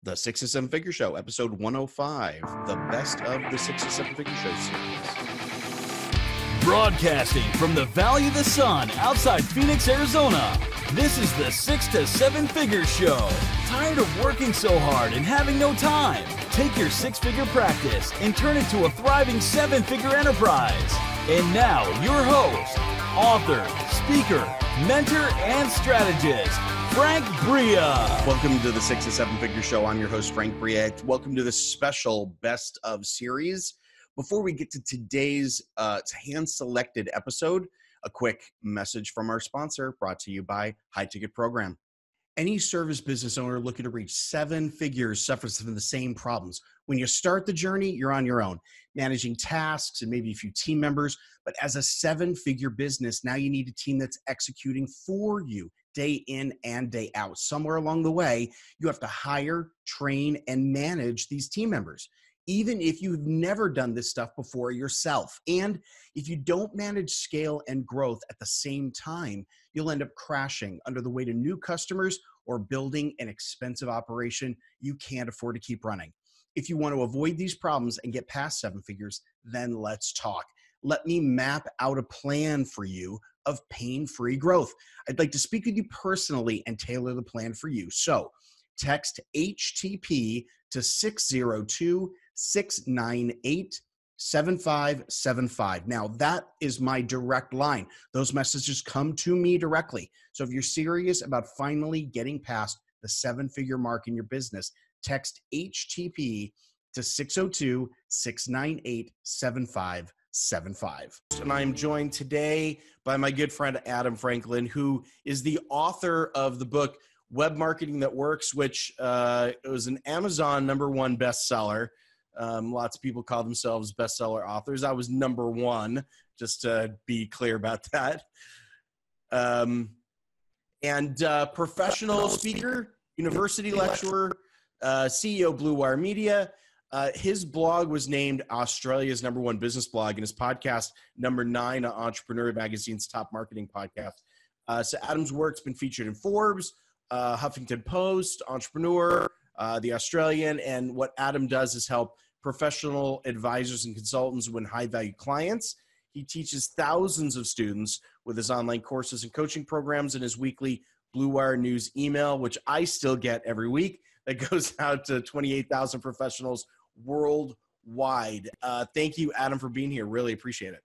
The 6 to 7 Figure Show, episode 105, the best of the 6 to 7 Figure Show series. Broadcasting from the Valley of the Sun outside Phoenix, Arizona. This is the 6 to 7 Figure Show. Tired of working so hard and having no time? Take your six-figure practice and turn it to a thriving seven-figure enterprise. And now, your host, author, speaker, mentor, and strategist, Frank Bria. Welcome to the 6 to 7 Figure Show. I'm your host, Frank Bria. Welcome to this special best of series. Before we get to today's hand-selected episode, a quick message from our sponsor brought to you by High Ticket Program. Any service business owner looking to reach seven figures suffers from the same problems. When you start the journey, you're on your own, managing tasks and maybe a few team members. But as a seven-figure business, now you need a team that's executing for you day in and day out. Somewhere along the way, you have to hire, train, and manage these team members, even if you've never done this stuff before yourself. And if you don't manage scale and growth at the same time, you'll end up crashing under the weight of new customers or building an expensive operation you can't afford to keep running. If you want to avoid these problems and get past seven figures, then let's talk. Let me map out a plan for you of pain-free growth. I'd like to speak with you personally and tailor the plan for you. So text HTP to 602-698-7575. Now, that is my direct line. Those messages come to me directly. So if you're serious about finally getting past the seven-figure mark in your business, text HTP to 602-698-7575. And I'm joined today by my good friend Adam Franklin, who is the author of the book Web Marketing That Works, which was an Amazon #1 bestseller. Lots of people call themselves bestseller authors. I was #1, just to be clear about that. And professional speaker, university lecturer, CEO Blue Wire Media. His blog was named Australia's #1 business blog, and his podcast #9 on Entrepreneur Magazine's top marketing podcast. So Adam's work's been featured in Forbes, Huffington Post, Entrepreneur, The Australian, and what Adam does is help professional advisors and consultants win high-value clients. He teaches thousands of students with his online courses and coaching programs and his weekly Blue Wire News email, which I still get every week, that goes out to 28,000 professionals worldwide. Thank you, Adam, for being here. Really appreciate it.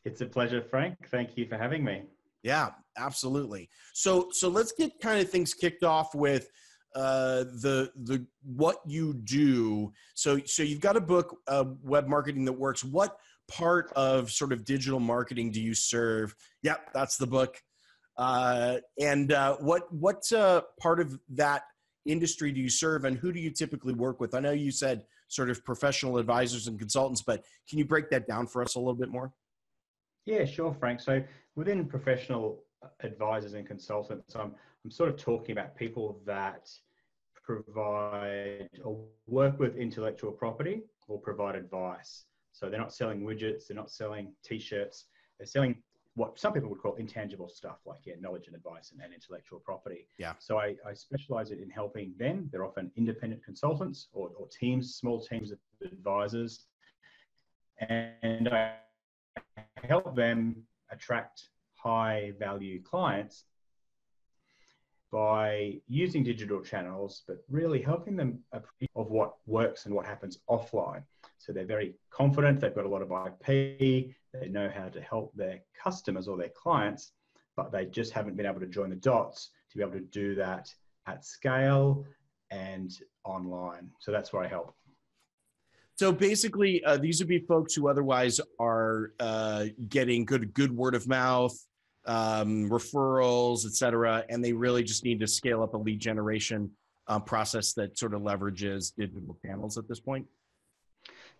It's a pleasure, Frank. Thank you for having me. Yeah, absolutely. So let's get kind of things kicked off with the what you do. So you've got a book, Web Marketing That Works. What part of sort of digital marketing do you serve? Yeah, that's the book. And what part of that industry do you serve, and who do you typically work with? I know you said sort of professional advisors and consultants, but can you break that down for us a little bit more? Yeah, sure, Frank. So within professional advisors and consultants, I'm sort of talking about people that provide or work with intellectual property or provide advice. So they're not selling widgets, they're not selling t-shirts, they're selling what some people would call intangible stuff, like knowledge and advice and intellectual property. Yeah. So I specialize in helping them. They're often independent consultants or teams, small teams of advisors. And I help them attract high value clients by using digital channels, but really helping them of what works and what happens offline. So they're very confident, they've got a lot of IP, they know how to help their customers or their clients, but they just haven't been able to join the dots to be able to do that at scale and online. So that's where I help. So basically, these would be folks who otherwise are getting good word of mouth, referrals, et cetera, and they really just need to scale up a lead generation process that sort of leverages digital channels at this point.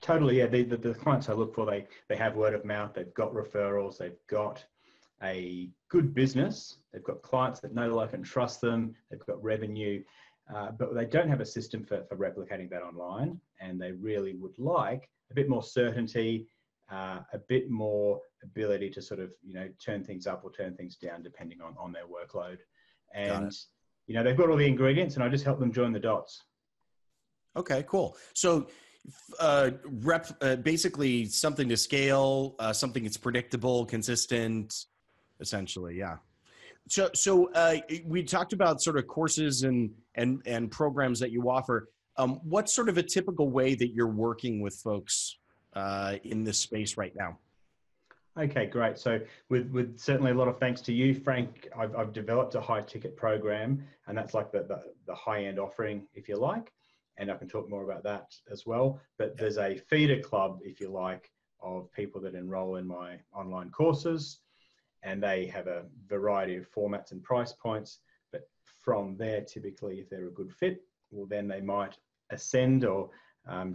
Totally, yeah. The clients I look for, they have word of mouth, they've got referrals, they've got a good business, they've got clients that know, like, and trust them, they've got revenue, but they don't have a system for replicating that online, and they really would like a bit more certainty, a bit more ability to sort of, turn things up or turn things down depending on their workload. And, they've got all the ingredients, and I just help them join the dots. Okay, cool. So basically something to scale, something that's predictable, consistent, essentially. Yeah. So we talked about sort of courses and programs that you offer. What's sort of a typical way that you're working with folks in this space right now? Okay, great. So with certainly a lot of thanks to you, Frank, I've developed a high ticket program, and that's like the high end offering, if you like. And I can talk more about that as well. But there's a feeder club, if you like, of people that enroll in my online courses, and they have a variety of formats and price points. But from there, typically, if they're a good fit, well, then they might ascend or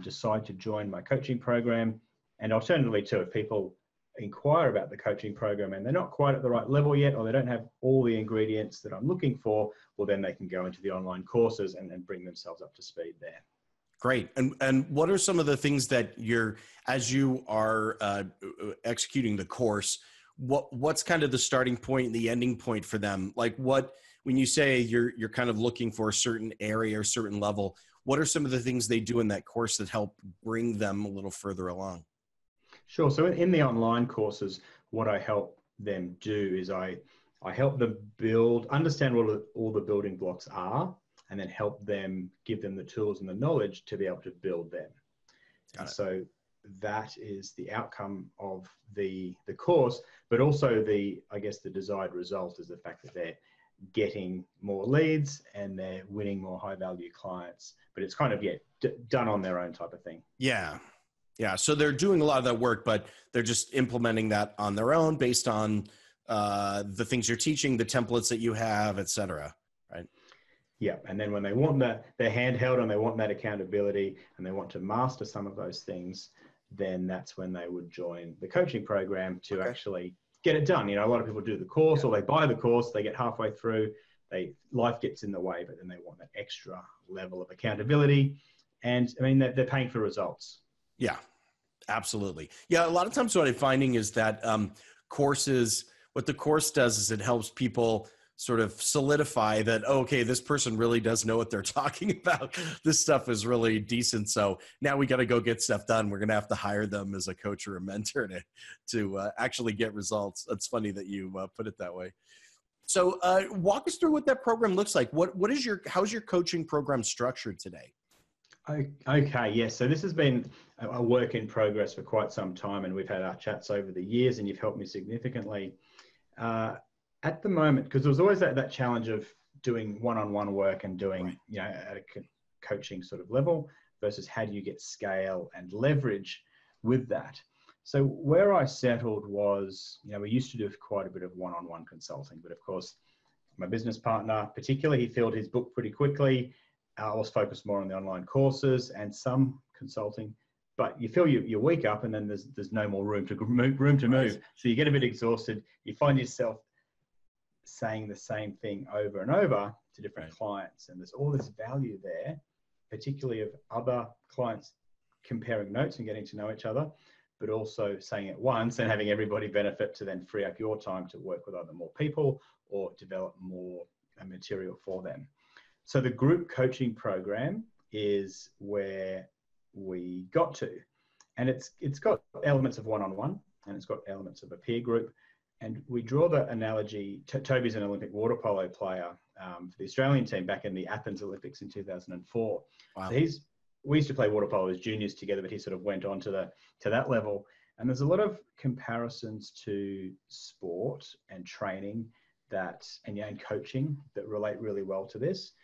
decide to join my coaching program. And alternatively, too, if people inquire about the coaching program and they're not quite at the right level yet, or they don't have all the ingredients that I'm looking for, well, then they can go into the online courses and bring themselves up to speed there. Great. And what are some of the things that as you are executing the course, what's kind of the starting point and the ending point for them? Like when you say you're kind of looking for a certain area or certain level, what are some of the things they do in that course that help bring them a little further along? Sure. So in the online courses, what I help them do is I help them understand what all the building blocks are, and then help them, give them the tools and the knowledge to be able to build them. And so that is the outcome of the course, but also the desired result is the fact that they're getting more leads and they're winning more high value clients, but it's kind of done on their own type of thing. Yeah. So they're doing a lot of that work, but they're just implementing that on their own based on the things you're teaching, the templates that you have, et cetera. Right. Yeah. And then when they want they're handheld and they want that accountability and they want to master some of those things, then that's when they would join the coaching program to actually get it done. A lot of people do the course or they buy the course, they get halfway through, life gets in the way, but then they want that extra level of accountability. And I mean, they're paying for results. Yeah, absolutely. Yeah, a lot of times what I'm finding is that what the course does is it helps people sort of solidify that, okay, this person really does know what they're talking about. This stuff is really decent. So now we got to go get stuff done. We're going to have to hire them as a coach or a mentor to actually get results. It's funny that you put it that way. So walk us through what that program looks like. How's your coaching program structured today? Okay, yes. So this has been a work in progress for quite some time, and we've had our chats over the years, and you've helped me significantly. At the moment, because there was always that challenge of doing one-on-one work and doing, at a coaching sort of level versus how do you get scale and leverage with that. So where I settled was, we used to do quite a bit of one-on-one consulting, but of course, my business partner, particularly, he filled his book pretty quickly. I was focused more on the online courses and some consulting, but you feel your week up and then there's no more room to move. So you get a bit exhausted. You find yourself saying the same thing over and over to different clients. And there's all this value there, particularly of other clients comparing notes and getting to know each other, but also saying it once and having everybody benefit to then free up your time to work with either more people or develop more material for them. So the group coaching program is where we got to, and it's got elements of one-on-one and it's got elements of a peer group. And we draw the analogy, Toby's an Olympic water polo player for the Australian team back in the Athens Olympics in 2004. Wow. So we used to play water polo as juniors together, but he sort of went on to that level. And there's a lot of comparisons to sport and training and coaching that relate really well to this.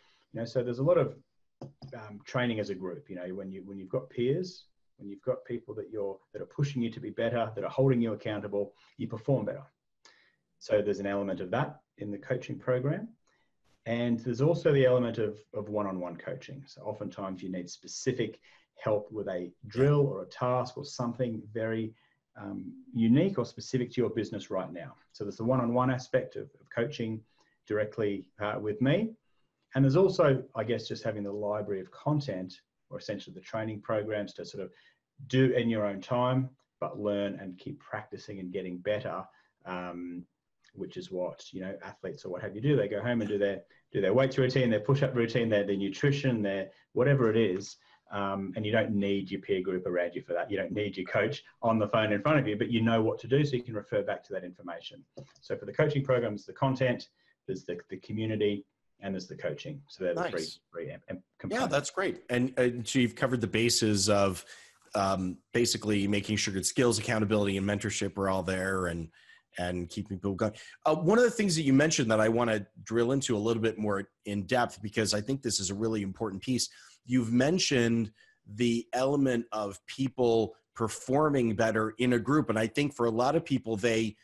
So there's a lot of training as a group. When you've got peers, when you've got people that are pushing you to be better, that are holding you accountable, you perform better. So there's an element of that in the coaching program. And there's also the element of one-on-one coaching. So oftentimes you need specific help with a drill or a task or something very unique or specific to your business right now. So there's the one-on-one aspect of coaching directly with me. And there's also, I guess, just having the library of content or essentially the training programs to sort of do in your own time, but learn and keep practicing and getting better, which is what, athletes or what have you do. They go home and do their weights routine, their push-up routine, their nutrition, their whatever it is. And you don't need your peer group around you for that. You don't need your coach on the phone in front of you, but you know what to do, so you can refer back to that information. So for the coaching programs, the content, there's the community, and there's the coaching. So they're the three components. Yeah, that's great. And so you've covered the bases of basically making sure good skills, accountability, and mentorship are all there, and keeping people going. One of the things that you mentioned that I want to drill into a little bit more in depth, because I think this is a really important piece. You've mentioned the element of people performing better in a group. And I think for a lot of people, they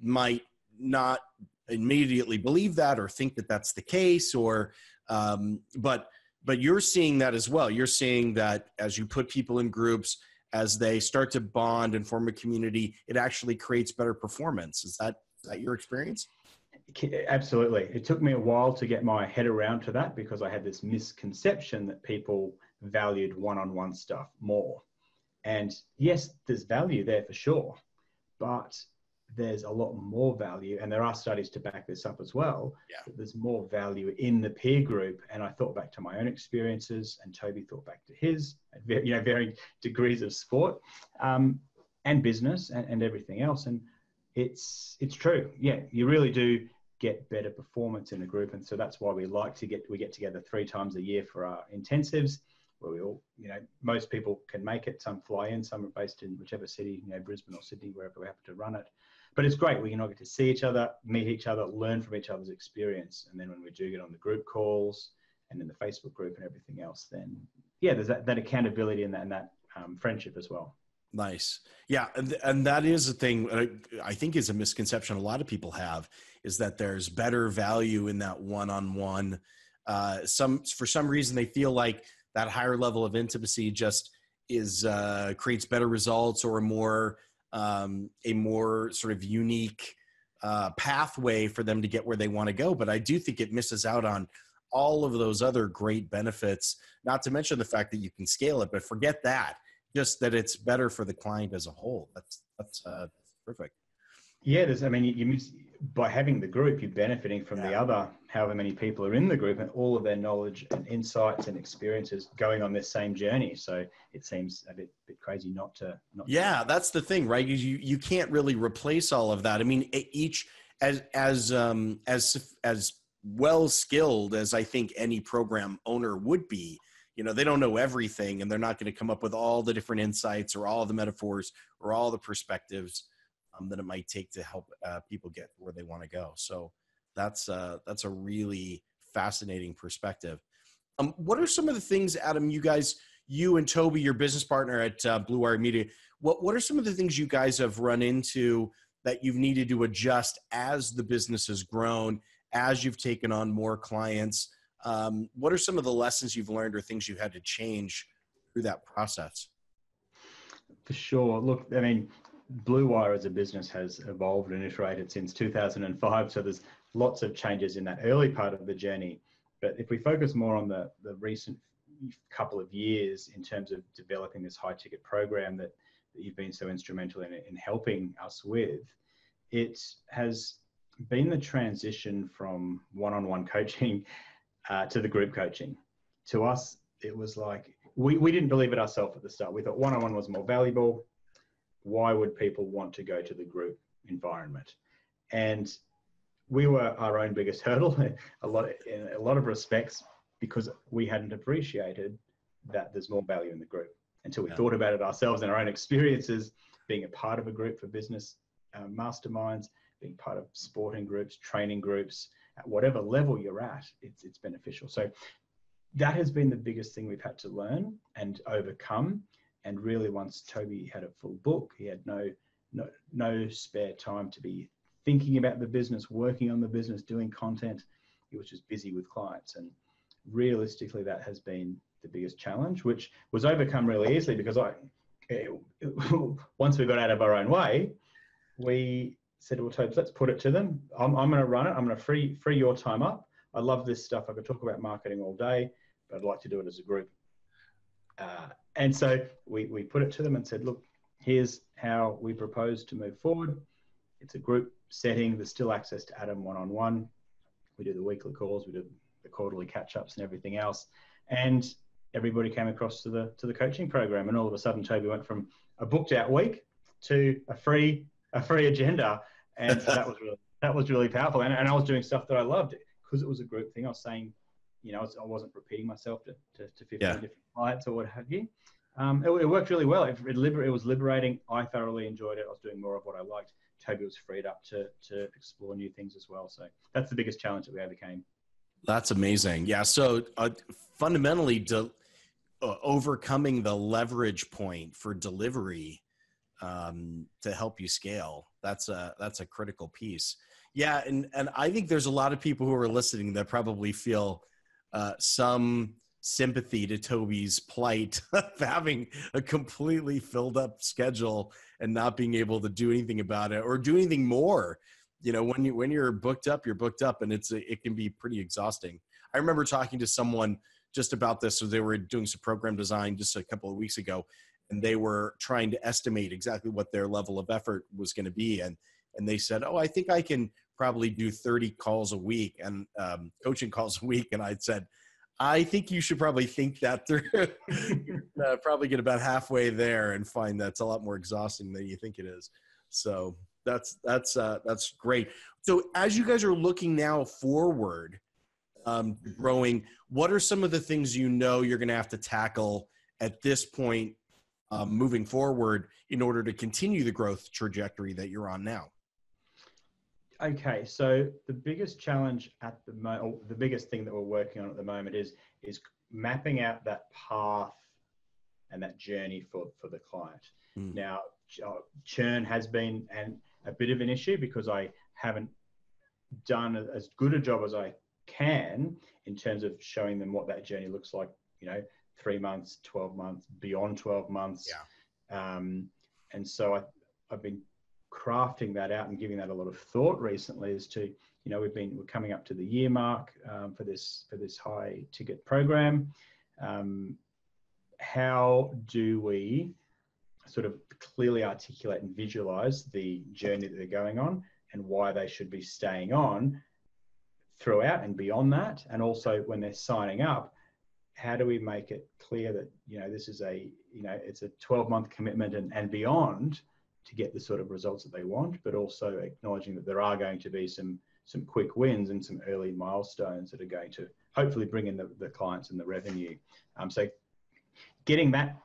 might not immediately believe that or think that that's the case, or, but you're seeing that as well. You're seeing that as you put people in groups, as they start to bond and form a community, it actually creates better performance. Is that your experience? Absolutely. It took me a while to get my head around to that, because I had this misconception that people valued one-on-one stuff more. And yes, there's value there for sure, but there's a lot more value, and there are studies to back this up as well. Yeah. That there's more value in the peer group. And I thought back to my own experiences, and Toby thought back to his, at varying degrees of sport, and business and everything else. And it's true. Yeah, you really do get better performance in a group. And so that's why we get together 3 times a year for our intensives, where we all, most people can make it. Some fly in, some are based in whichever city, Brisbane or Sydney, wherever we happen to run it. But it's great. We can all get to see each other, meet each other, learn from each other's experience. And then when we do get on the group calls and in the Facebook group and everything else, then yeah, there's that accountability and that friendship as well. Nice. Yeah. And that is a thing I think is a misconception a lot of people have, is that there's better value in that one-on-one. For some reason, they feel like that higher level of intimacy just creates better results, or a more sort of unique pathway for them to get where they want to go. But I do think it misses out on all of those other great benefits, not to mention the fact that you can scale it, but forget that. Just that it's better for the client as a whole. That's perfect. Yeah, by having the group, you're benefiting from the other, however many people are in the group, and all of their knowledge and insights and experiences going on this same journey. So it seems a bit crazy not to. That's the thing, right? You can't really replace all of that. I mean, each as well skilled as I think any program owner would be. They don't know everything, and they're not going to come up with all the different insights or all the metaphors or all the perspectives that it might take to help people get where they want to go. So that's a really fascinating perspective. What are some of the things, Adam, you and Toby, your business partner at Blue Wire Media, what are some of the things you guys have run into that you've needed to adjust as the business has grown, as you've taken on more clients? What are some of the lessons you've learned or things you had to change through that process? For sure. Look, Blue Wire as a business has evolved and iterated since 2005. So there's lots of changes in that early part of the journey. But if we focus more on the recent couple of years in terms of developing this high ticket program that you've been so instrumental in helping us with, it has been the transition from one-on-one coaching to the group coaching. To us, it was like, we didn't believe it ourselves at the start. We thought one-on-one was more valuable. Why would people want to go to the group environment? And we were our own biggest hurdle in a lot of respects, because we hadn't appreciated that there's more value in the group until we thought about it ourselves and our own experiences, being a part of a group for business masterminds, being part of sporting groups, training groups, at whatever level you're at, it's beneficial. So that has been the biggest thing we've had to learn and overcome. And really, once Toby had a full book, he had no spare time to be thinking about the business, working on the business, doing content. He was just busy with clients. And realistically, that has been the biggest challenge, which was overcome really easily, because once we got out of our own way, we said, well, Toby, let's put it to them. I'm going to run it. I'm going to free your time up. I love this stuff. I could talk about marketing all day, but I'd like to do it as a group. And so we put it to them and said, look, here's how we propose to move forward. It's a group setting. There's still access to Adam one-on-one. We do the weekly calls. We do the quarterly catch-ups and everything else. And everybody came across to the coaching program, and all of a sudden Toby went from a booked out week to a free agenda, and so that was really powerful. And I was doing stuff that I loved because it was a group thing. I was saying, I wasn't repeating myself to 15 different clients or what have you. It worked really well. It was liberating. I thoroughly enjoyed it. I was doing more of what I liked. Toby was freed up to explore new things as well. So that's the biggest challenge that we overcame. That's amazing. Yeah. So fundamentally, overcoming the leverage point for delivery to help you scale. That's a critical piece. Yeah. And I think there's a lot of people who are listening that probably feel some sympathy to Toby's plight of having a completely filled up schedule and not being able to do anything about it or do anything more. When you're booked up, you're booked up, and it can be pretty exhausting. I remember talking to someone just about this. So they were doing some program design just a couple of weeks ago, and they were trying to estimate exactly what their level of effort was going to be. And they said, I think I can probably do 30 calls a week and coaching calls a week. And I said, I think you should probably think that through. Probably get about halfway there and find that's a lot more exhausting than you think it is. So that's great. So as you guys are looking now forward, growing, what are some of the things you're going to have to tackle at this point moving forward in order to continue the growth trajectory that you're on now? Okay, so the biggest challenge at the moment, the biggest thing that we're working on at the moment is mapping out that path and that journey for the client. Now, churn has been a bit of an issue because I haven't done as good a job as I can in terms of showing them what that journey looks like, 3 months, 12 months, beyond 12 months. Yeah. And so I've been crafting that out and giving that a lot of thought recently as to, we're coming up to the year mark for this high ticket program. How do we sort of clearly articulate and visualize the journey that they're going on and why they should be staying on throughout and beyond that? And also when they're signing up, how do we make it clear that, this is it's a 12-month commitment and beyond to get the sort of results that they want, but also acknowledging that there are going to be some quick wins and some early milestones that are going to hopefully bring in the clients and the revenue. So getting that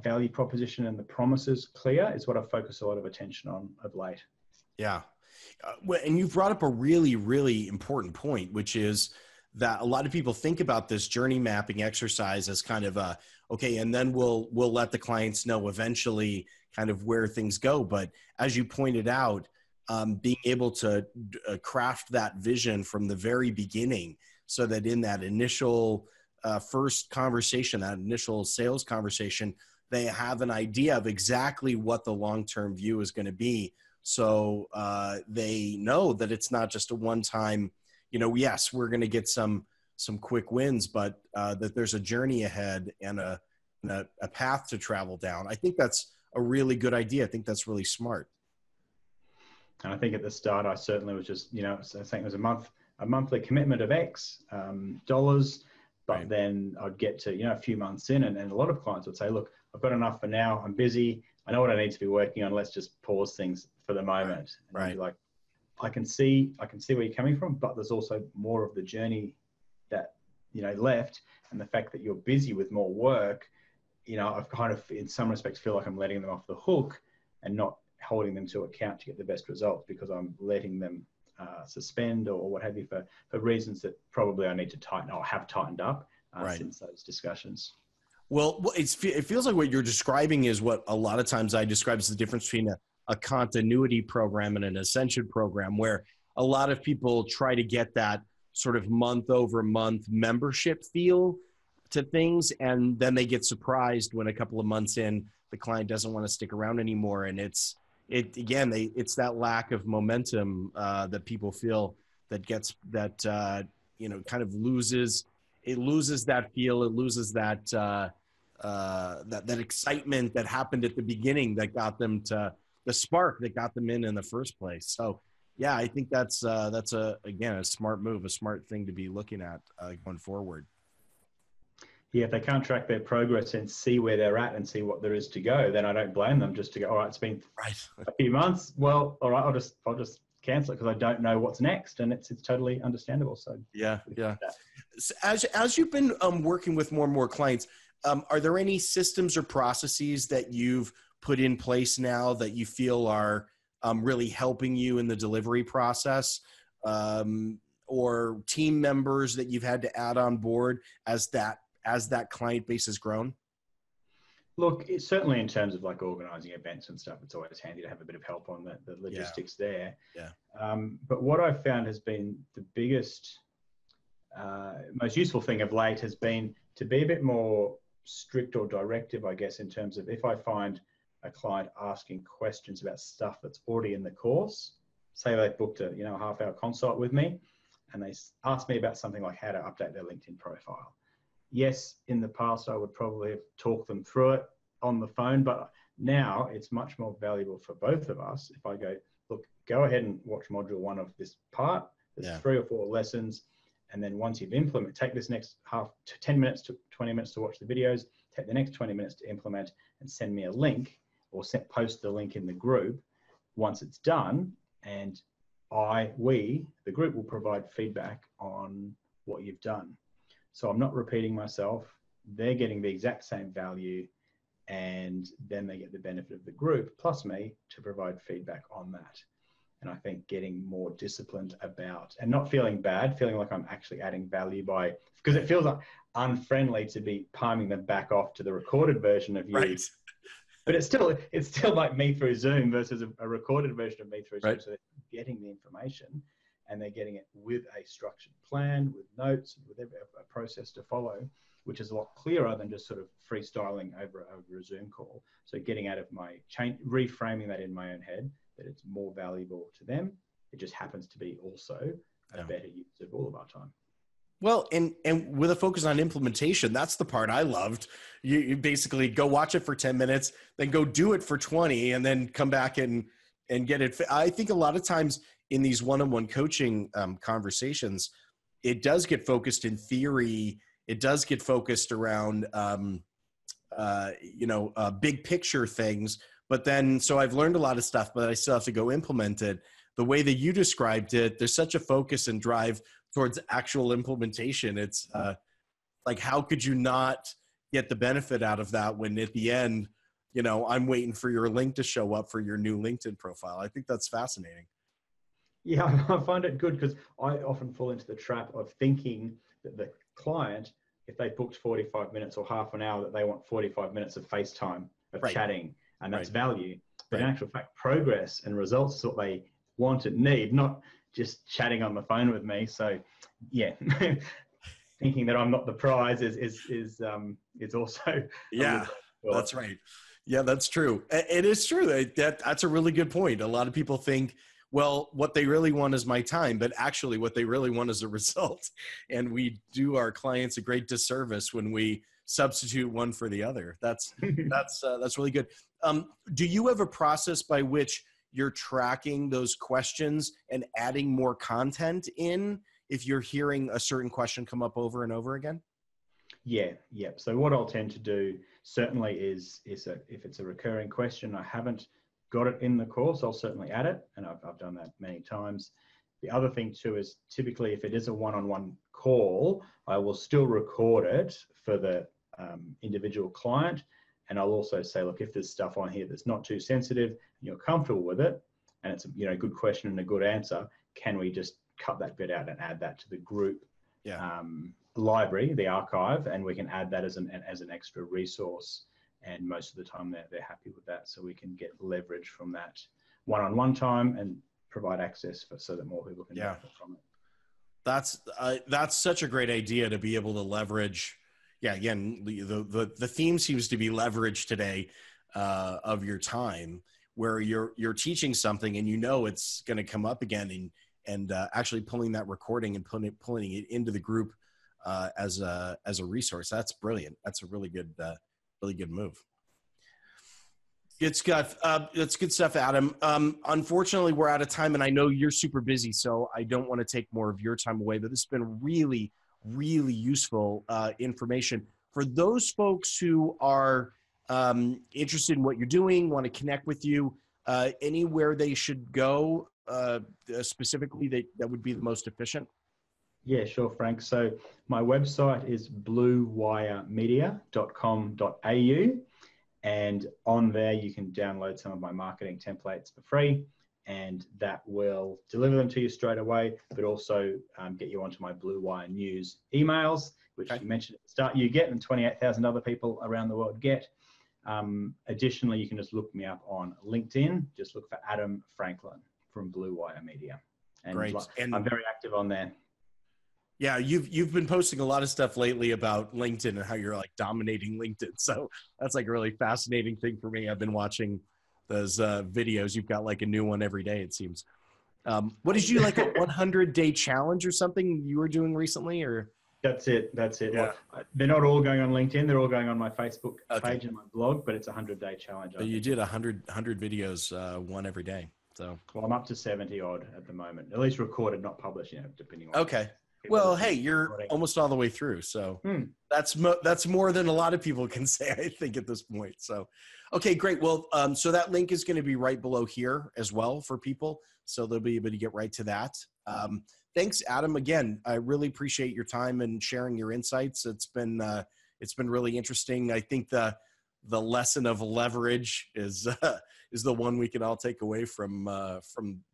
value proposition and the promises clear is what I've focused a lot of attention on of late. Yeah. And you've brought up a really, really important point, which is that a lot of people think about this journey mapping exercise as kind of okay, and then we'll let the clients know eventually kind of where things go. But as you pointed out, being able to craft that vision from the very beginning so that in that initial first conversation, that initial sales conversation, they have an idea of exactly what the long-term view is going to be. So they know that it's not just a one-time, yes, we're going to get some quick wins, but that there's a journey ahead and a path to travel down. I think that's a really good idea. I think that's really smart. And I think at the start, I certainly was just, I think it was a monthly commitment of X dollars, but right. Then I'd get to, a few months in and a lot of clients would say, look, I've got enough for now. I'm busy. I know what I need to be working on. Let's just pause things for the moment. Right. Like, I can see where you're coming from, but there's also more of the journey that, left. And the fact that you're busy with more work, I've kind of, in some respects, feel like I'm letting them off the hook and not holding them to account to get the best results because I'm letting them suspend or what have you for reasons that probably I need to tighten or have tightened up right. since those discussions. Well, it feels like what you're describing is what a lot of times I describe as the difference between a continuity program and an ascension program, where a lot of people try to get that sort of month over month membership feel to things. And then they get surprised when a couple of months in, the client doesn't want to stick around anymore. And it's that lack of momentum that people feel that gets kind of loses that feel. It loses that excitement that happened at the beginning that got them to the spark that got them in the first place. So yeah, I think that's a smart move, a smart thing to be looking at going forward. Yeah, if they can't track their progress and see where they're at and see what there is to go, then I don't blame them just to go, all right, it's been a few months. Well, all right, I'll just cancel it because I don't know what's next, and it's totally understandable. So yeah. So as you've been working with more and more clients, are there any systems or processes that you've put in place now that you feel are really helping you in the delivery process, or team members that you've had to add on board as that client base has grown? Look, it's certainly in terms of like organizing events and stuff, it's always handy to have a bit of help on the logistics there. Yeah. But what I've found has been the biggest, most useful thing of late has been to be a bit more strict or directive, I guess, in terms of if I find a client asking questions about stuff that's already in the course, say they booked a half-hour consult with me, and they ask me about something like how to update their LinkedIn profile. Yes, in the past, I would probably have talked them through it on the phone, but now it's much more valuable for both of us if I go, look, go ahead and watch module 1 of this part. There's 3 or 4 lessons. And then once you've implemented, take this next 10 minutes to 20 minutes to watch the videos, take the next 20 minutes to implement, and send me a link or post the link in the group once it's done. And the group will provide feedback on what you've done. So I'm not repeating myself. They're getting the exact same value, and then they get the benefit of the group plus me to provide feedback on that. And I think getting more disciplined about, and not feeling bad, feeling like I'm actually adding value because it feels like unfriendly to be palming them back off to the recorded version of you. Right. But it's still like me through Zoom versus a recorded version of me through Zoom. So they're getting the information, and they're getting it with a structured plan, with notes, with a process to follow, which is a lot clearer than just sort of freestyling over a Zoom call. So getting out of reframing that in my own head, that it's more valuable to them. It just happens to be also a better use of all of our time. Well, and with a focus on implementation, that's the part I loved. You basically go watch it for 10 minutes, then go do it for 20, and then come back and get it. I think a lot of times in these one-on-one coaching conversations, it does get focused in theory. It does get focused around, big picture things. But then, so I've learned a lot of stuff, but I still have to go implement it. The way that you described it, there's such a focus and drive towards actual implementation. It's like, how could you not get the benefit out of that when at the end, I'm waiting for your link to show up for your new LinkedIn profile? I think that's fascinating. Yeah, I find it good because I often fall into the trap of thinking that the client, if they booked 45 minutes or half an hour, that they want 45 minutes of FaceTime, of chatting, and that's value. But in actual fact, progress and results is what they want and need, not just chatting on the phone with me. So yeah, thinking that I'm not the prize is also. Yeah, that's right. Yeah, that's true. It is true. That's a really good point. A lot of people think, well, what they really want is my time, but actually what they really want is a result. And we do our clients a great disservice when we substitute one for the other. That's really good. Do you have a process by which you're tracking those questions and adding more content in if you're hearing a certain question come up over and over again? Yeah. So what I'll tend to do certainly is if it's a recurring question, I haven't got it in the course, I'll certainly add it. And I've done that many times. The other thing too is typically if it is a one-on-one call, I will still record it for the individual client. And I'll also say, look, if there's stuff on here that's not too sensitive, and you're comfortable with it, and it's a good question and a good answer, can we just cut that bit out and add that to the group library, the archive, and we can add that as an extra resource. And most of the time they're happy with that, so we can get leverage from that one-on-one time and provide access so that more people can benefit from it. That's such a great idea to be able to leverage. Yeah, again, the theme seems to be leverage today of your time, where you're teaching something and it's going to come up again, and actually pulling that recording and pulling it into the group as a resource. That's brilliant. That's a really good move. It's good stuff, Adam. Unfortunately, we're out of time, and I know you're super busy, so I don't want to take more of your time away. But this has been really, really useful information. For those folks who are interested in what you're doing, want to connect with you, anywhere they should go specifically that would be the most efficient? Yeah, sure, Frank. So my website is bluewiremedia.com.au, and on there you can download some of my marketing templates for free, and that will deliver them to you straight away, but also get you onto my Blue Wire News emails, which you mentioned at the start you get and 28,000 other people around the world get. Additionally, you can just look me up on LinkedIn. Just look for Adam Franklin from Blue Wire Media. And Great. And I'm very active on there. Yeah, you've been posting a lot of stuff lately about LinkedIn and how you're like dominating LinkedIn. So that's like a really fascinating thing for me. I've been watching those videos. You've got like a new one every day, it seems. What did you like a 100-day challenge or something you were doing recently, or? That's it. Yeah. Well, they're not all going on LinkedIn. They're all going on my Facebook page and my blog, but it's a 100-day challenge. So you did 100 videos, one every day. So well, I'm up to 70 odd at the moment, at least recorded, not published, depending on. Okay. Well, hey, you're almost all the way through. So that's more than a lot of people can say, I think, at this point. So, okay, great. Well, so that link is going to be right below here as well for people. So they'll be able to get right to that. Thanks, Adam. Again, I really appreciate your time and sharing your insights. It's been really interesting. I think the lesson of leverage is the one we can all take away from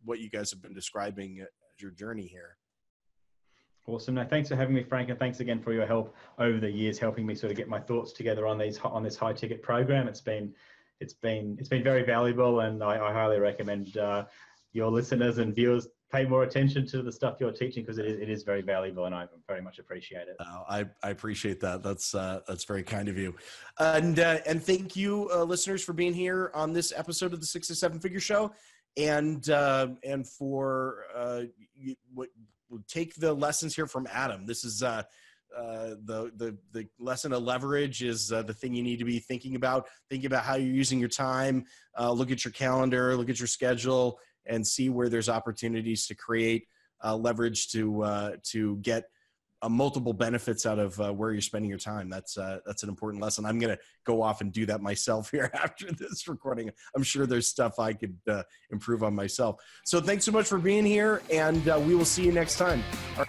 what you guys have been describing as your journey here. Awesome. No, thanks for having me, Frank, and thanks again for your help over the years, helping me sort of get my thoughts together on this high ticket program. It's been very valuable, and I highly recommend your listeners and viewers pay more attention to the stuff you're teaching, because it is very valuable, and I very much appreciate it. I appreciate that. That's very kind of you, and thank you, listeners, for being here on this episode of the 6 to 7 Figure Show, and for what. We'll take the lessons here from Adam. This is the lesson of leverage is the thing you need to be thinking about. Thinking about how you're using your time. Look at your calendar, look at your schedule, and see where there's opportunities to create leverage to get multiple benefits out of where you're spending your time. That's an important lesson. I'm going to go off and do that myself here after this recording. I'm sure there's stuff I could improve on myself. So thanks so much for being here, and we will see you next time. All right.